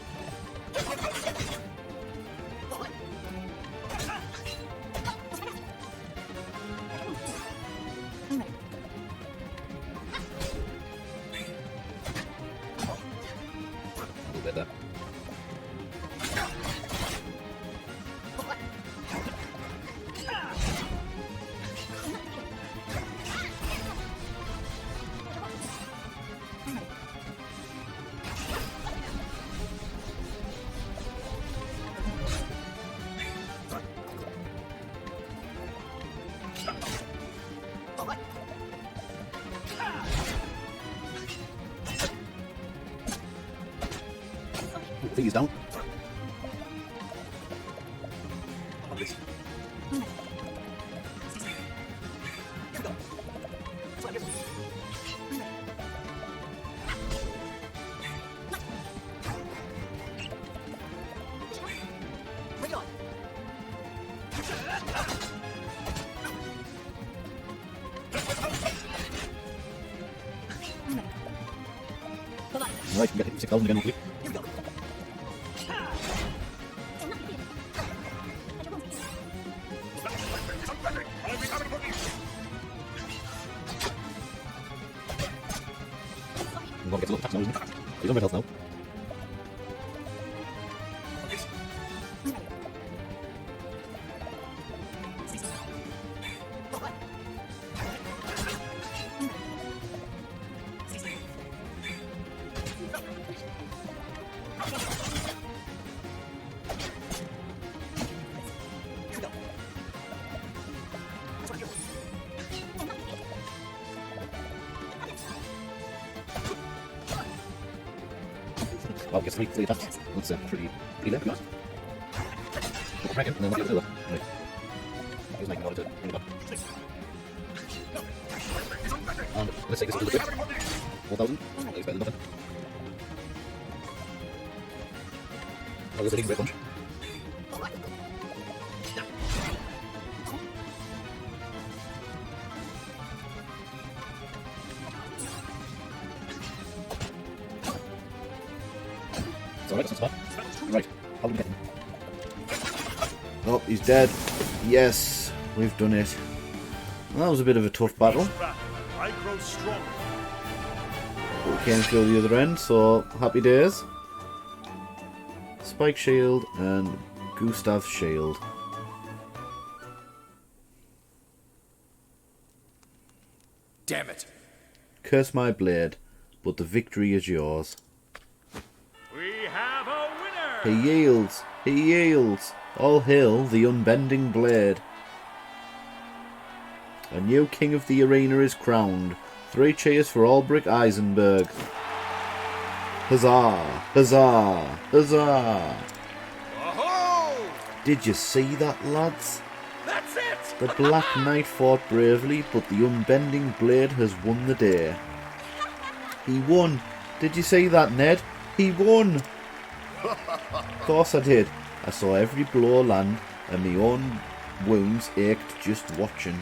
A little bit there. I think he's down. Alright, we can get 6,000 again, hopefully. We're going to get a little tax now, isn't it? He's on red health now. Well, I guess 3 attacks. That's pretty low, to be honest. Double Brigand, and then what do you do? Right. He was making order to bring it up. And let's take this a little bit. 4,000. I expected nothing. That was a big red punch. It's alright, that's not so bad. Right, how do we get him? Oh, he's dead. Yes, we've done it. Well, that was a bit of a tough battle. I grow stronger. But we came through the other end, so happy days. Spike shield and Gustav shield. Damn it! Curse my blade, but the victory is yours. We have He yields! He yields! All hail the unbending blade! A new king of the arena is crowned. 3 cheers for Olberic Eisenberg. Huzzah! Huzzah! Huzzah! Whoa! Did you see that, lads? That's it! The Black Knight fought bravely, but the unbending blade has won the day. He won! Did you see that, Ned? He won! Of course I did. I saw every blow land, and my own wounds ached just watching.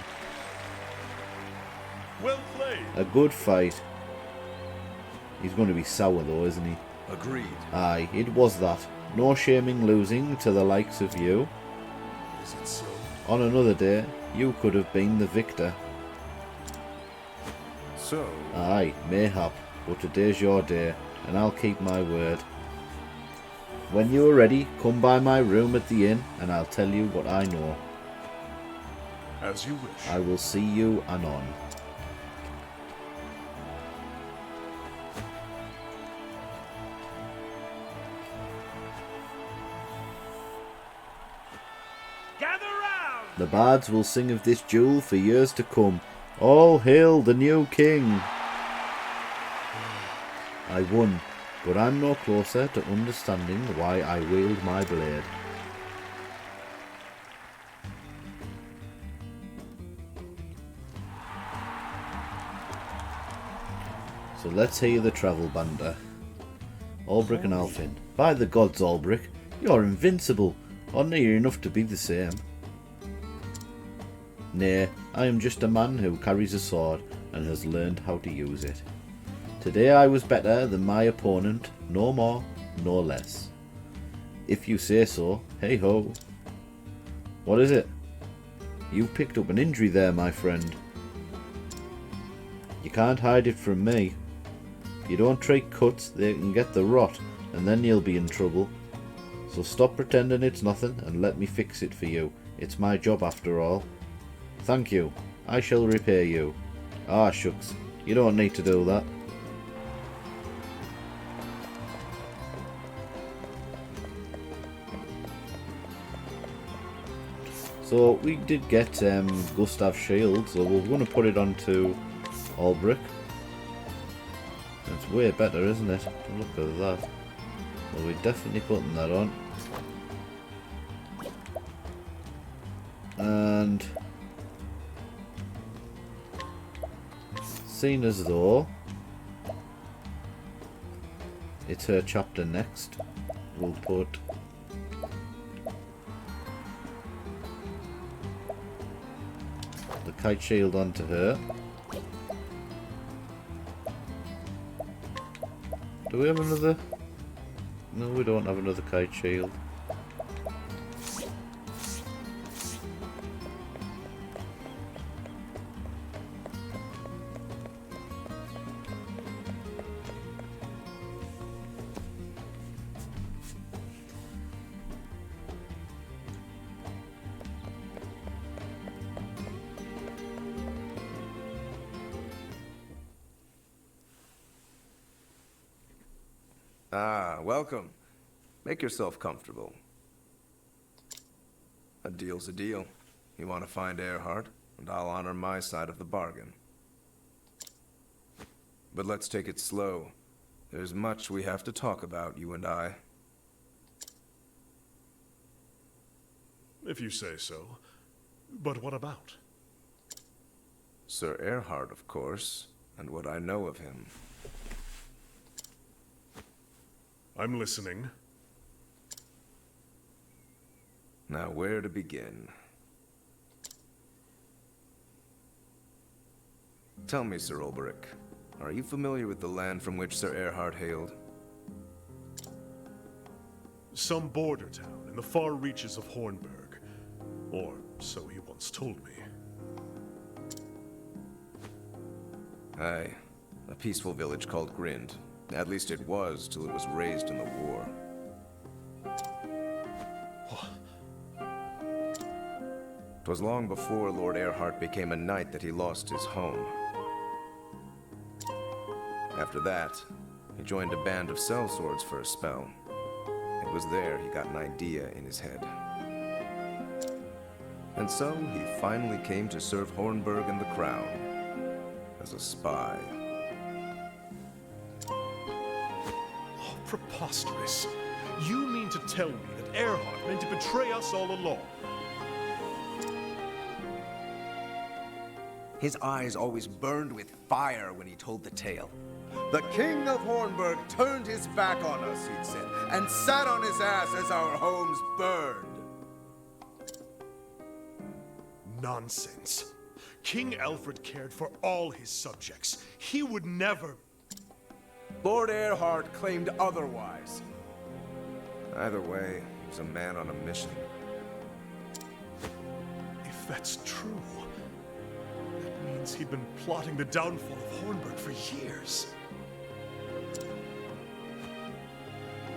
Well played. A good fight. He's going to be sour though, isn't he? Agreed. Aye, it was that. No shaming losing to the likes of you. Is it so? On another day, you could have been the victor. So, Aye, mayhap, but today's your day, and I'll keep my word. When you are ready, come by my room at the inn, and I'll tell you what I know. As you wish. I will see you anon. Gather round! The bards will sing of this duel for years to come. All hail the new king! I won, but I'm no closer to understanding why I wield my blade. So let's hear the travel banter. Olberic and Alfin. By the gods, Olberic, you're invincible, or near enough to be the same. Nay, I am just a man who carries a sword and has learned how to use it. Today I was better than my opponent, no more, no less. If you say so, hey ho. What is it? You picked up an injury there, my friend. You can't hide it from me. If you don't treat cuts, they can get the rot, and then you'll be in trouble. So stop pretending it's nothing and let me fix it for you. It's my job after all. Thank you. I shall repay you. Ah, shucks. You don't need to do that. So we did get Gustav's shield, so we're going to put it onto Olberic. It's way better, isn't it? Look at that. Well, we're definitely putting that on. And seeing as though it's her chapter next, we'll put the kite shield onto her. Do we have another? No, we don't have another kite shield. Ah, welcome. Make yourself comfortable. A deal's a deal. You want to find Erhardt, and I'll honor my side of the bargain. But let's take it slow. There's much we have to talk about, you and I. If you say so. But what about? Sir Erhardt, of course, and what I know of him. I'm listening. Now, where to begin? Tell me, Sir Olberic, are you familiar with the land from which Sir Erhardt hailed? Some border town in the far reaches of Hornburg. Or so he once told me. Aye, a peaceful village called Grind. At least it was, till it was razed in the war. 'Twas long before Lord Erhardt became a knight that he lost his home. After that, he joined a band of sellswords for a spell. It was there he got an idea in his head. And so he finally came to serve Hornburg and the Crown as a spy. Oh, preposterous. You mean to tell me that Erhardt meant to betray us all along? His eyes always burned with fire when he told the tale. The King of Hornburg turned his back on us, he'd said, and sat on his ass as our homes burned. Nonsense. King Alfred cared for all his subjects. He would never... Lord Erhardt claimed otherwise. Either way, he was a man on a mission. If that's true, that means he'd been plotting the downfall of Hornburg for years.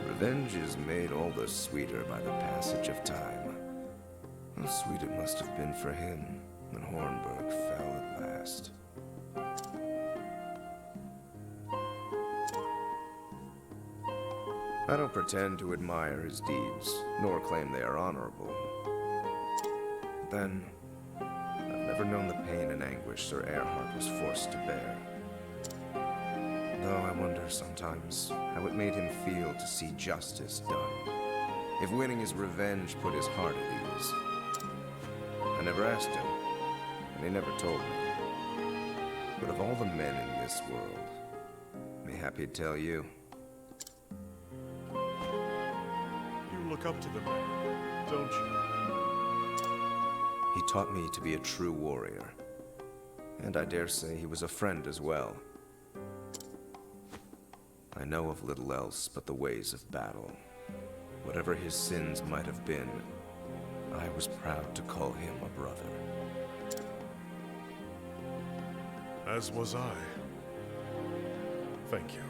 Revenge is made all the sweeter by the passage of time. How sweet it must have been for him when Hornburg fell at last. I don't pretend to admire his deeds, nor claim they are honorable. But then, I've never known the pain and anguish Sir Erhardt was forced to bear. Though I wonder sometimes how it made him feel to see justice done. If winning his revenge put his heart at ease. I never asked him, and he never told me. But of all the men in this world, mayhap he'd tell you. You look up to the man, don't you? He taught me to be a true warrior. And I dare say he was a friend as well. I know of little else but the ways of battle. Whatever his sins might have been, I was proud to call him a brother. As was I. Thank you.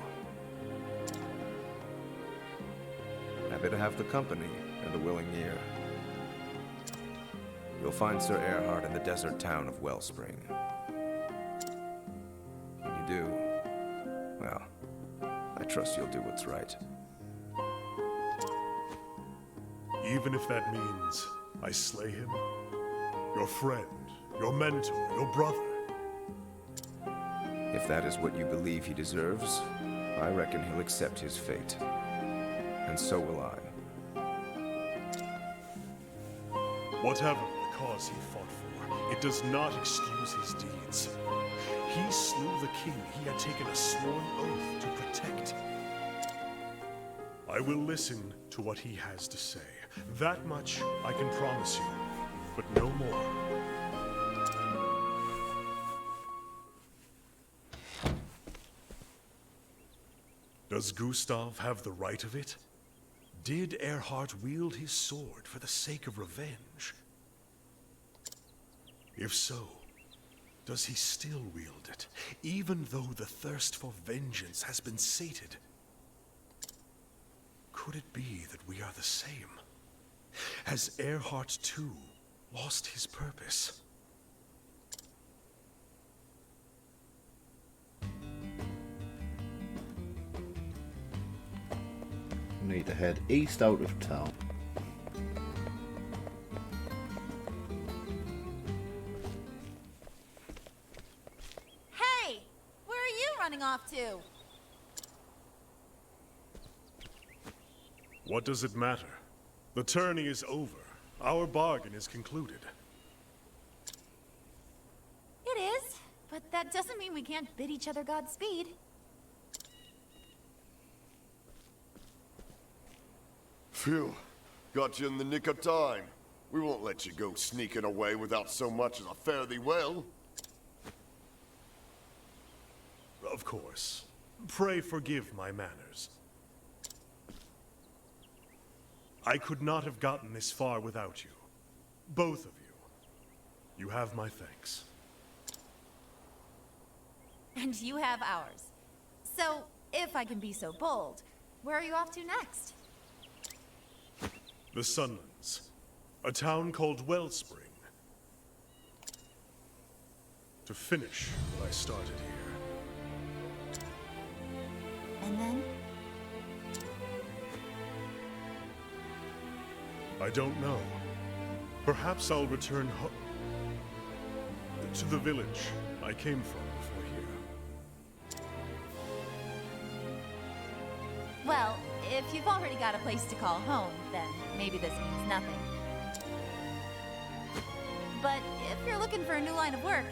Happy to have the company and a willing ear. You'll find Sir Erhardt in the desert town of Wellspring. When you do, well, I trust you'll do what's right. Even if that means I slay him? Your friend, your mentor, your brother? If that is what you believe he deserves, I reckon he'll accept his fate. And so will I. Whatever the cause he fought for, it does not excuse his deeds. He slew the king he had taken a sworn oath to protect. I will listen to what he has to say. That much I can promise you, but no more. Does Gustav have the right of it? Did Erhardt wield his sword for the sake of revenge? If so, does he still wield it, even though the thirst for vengeance has been sated? Could it be that we are the same? Has Erhardt, too, lost his purpose? Need to head east out of town. Hey! Where are you running off to? What does it matter? The tourney is over. Our bargain is concluded. It is, but that doesn't mean we can't bid each other Godspeed. Phew. Got you in the nick of time. We won't let you go sneaking away without so much as a fare thee well. Of course. Pray forgive my manners. I could not have gotten this far without you. Both of you. You have my thanks. And you have ours. So, if I can be so bold, where are you off to next? The Sunlands. A town called Wellspring. To finish what I started here. And then? I don't know. Perhaps I'll return to the village I came from before here. Well, if you've already got a place to call home, then maybe this means nothing. But if you're looking for a new line of work,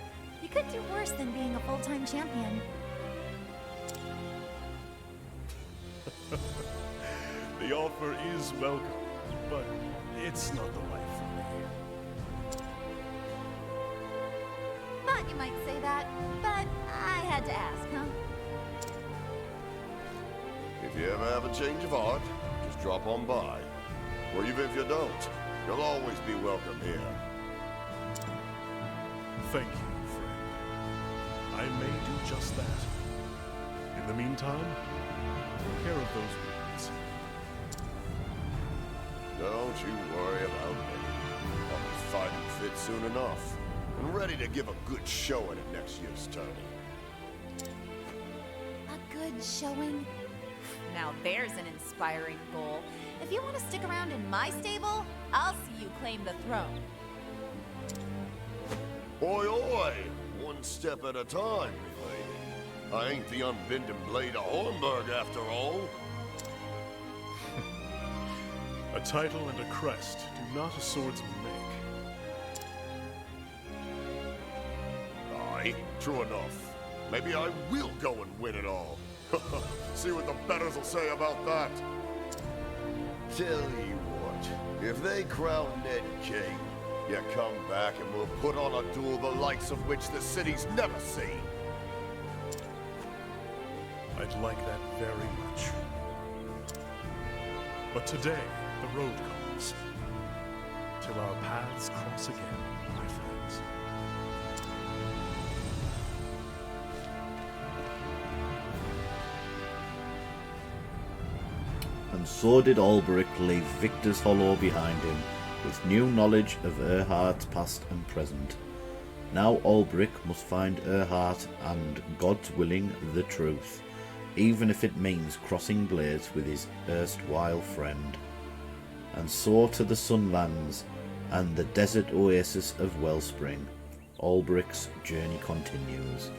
you could do worse than being a full-time champion. The offer is welcome, but it's not the life for me. Thought you might say that, but I had to ask, huh? If you ever have a change of heart, just drop on by. Or even if you don't, you'll always be welcome here. Thank you, friend. I may do just that. In the meantime, take care of those wounds. Don't you worry about me. I'll be fighting fit soon enough, and ready to give a good showing at next year's tourney. A good showing? Now there's an inspiring goal. If you want to stick around in my stable, I'll see you claim the throne. Oi, oi! One step at a time, me lady. I ain't the unbending blade of Hornburg after all. A title and a crest do not a swordsman make. Aye, true enough. Maybe I will go and win it all. See what the betters will say about that. Tell you what, if they crown Ned king, you come back and we'll put on a duel the likes of which the city's never seen. I'd like that very much. But today, the road calls. Till our paths cross again, my friends. And so did Olberic leave Victor's Hollow behind him, with new knowledge of Erhardt's past and present. Now Olberic must find Erhardt and, God's willing, the truth, even if it means crossing blades with his erstwhile friend. And so to the Sunlands and the desert oasis of Wellspring, Olberic's journey continues.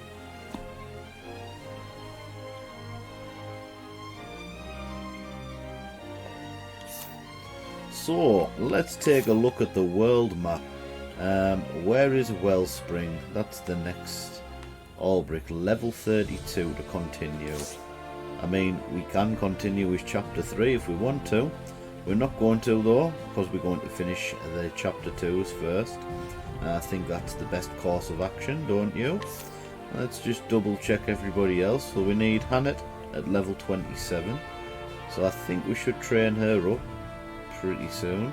So, let's take a look at the world map. Where is Wellspring? That's the next Olberic, level 32 to continue. I mean, we can continue with chapter 3 if we want to. We're not going to though, because we're going to finish the chapter 2s first. I think that's the best course of action, don't you? Let's just double check everybody else. So we need Hannett at level 27. So I think we should train her up pretty soon.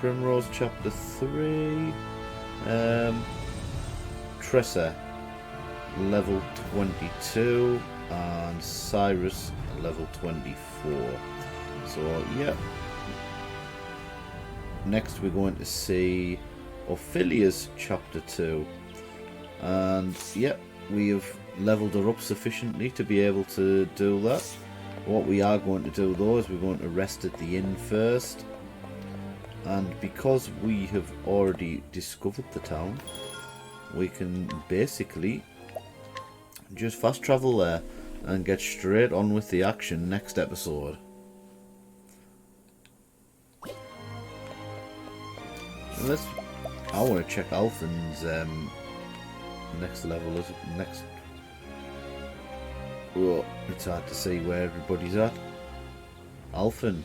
Primrose chapter 3. Tressa level 22 and Cyrus level 24. So yeah. Next we're going to see Ophelia's chapter 2. And yeah, we have leveled her up sufficiently to be able to do that. What we are going to do though is we're going to rest at the inn first. And because we have already discovered the town, we can basically just fast travel there and get straight on with the action next episode. I want to check Alphen's next level is next. Oh, it's hard to see where everybody's at. Alphen.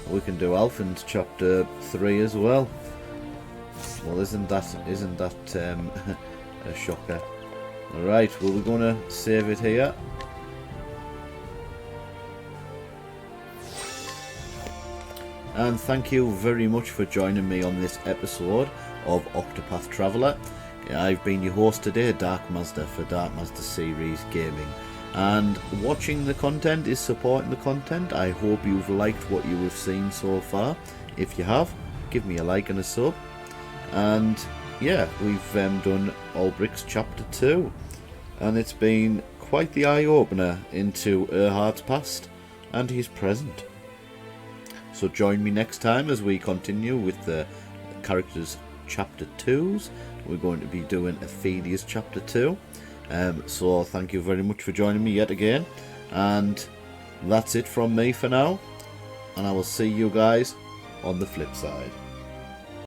We can do Alphen's chapter 3 as well. Well, isn't that a shocker? Alright, well we're gonna save it here. And thank you very much for joining me on this episode of Octopath Traveler. I've been your host today, Dark Mazda, for Dark Mazda Series Gaming. And watching the content is supporting the content. I hope you've liked what you have seen so far. If you have, give me a like and a sub. And yeah, we've done Olberic's chapter 2. And it's been quite the eye-opener into Erhardt's past and his present. So So join me next time as we continue with the characters chapter 2s. We're going to be doing Ophelia's chapter 2. So thank you very much for joining me yet again. And that's it from me for now. And I will see you guys on the flip side.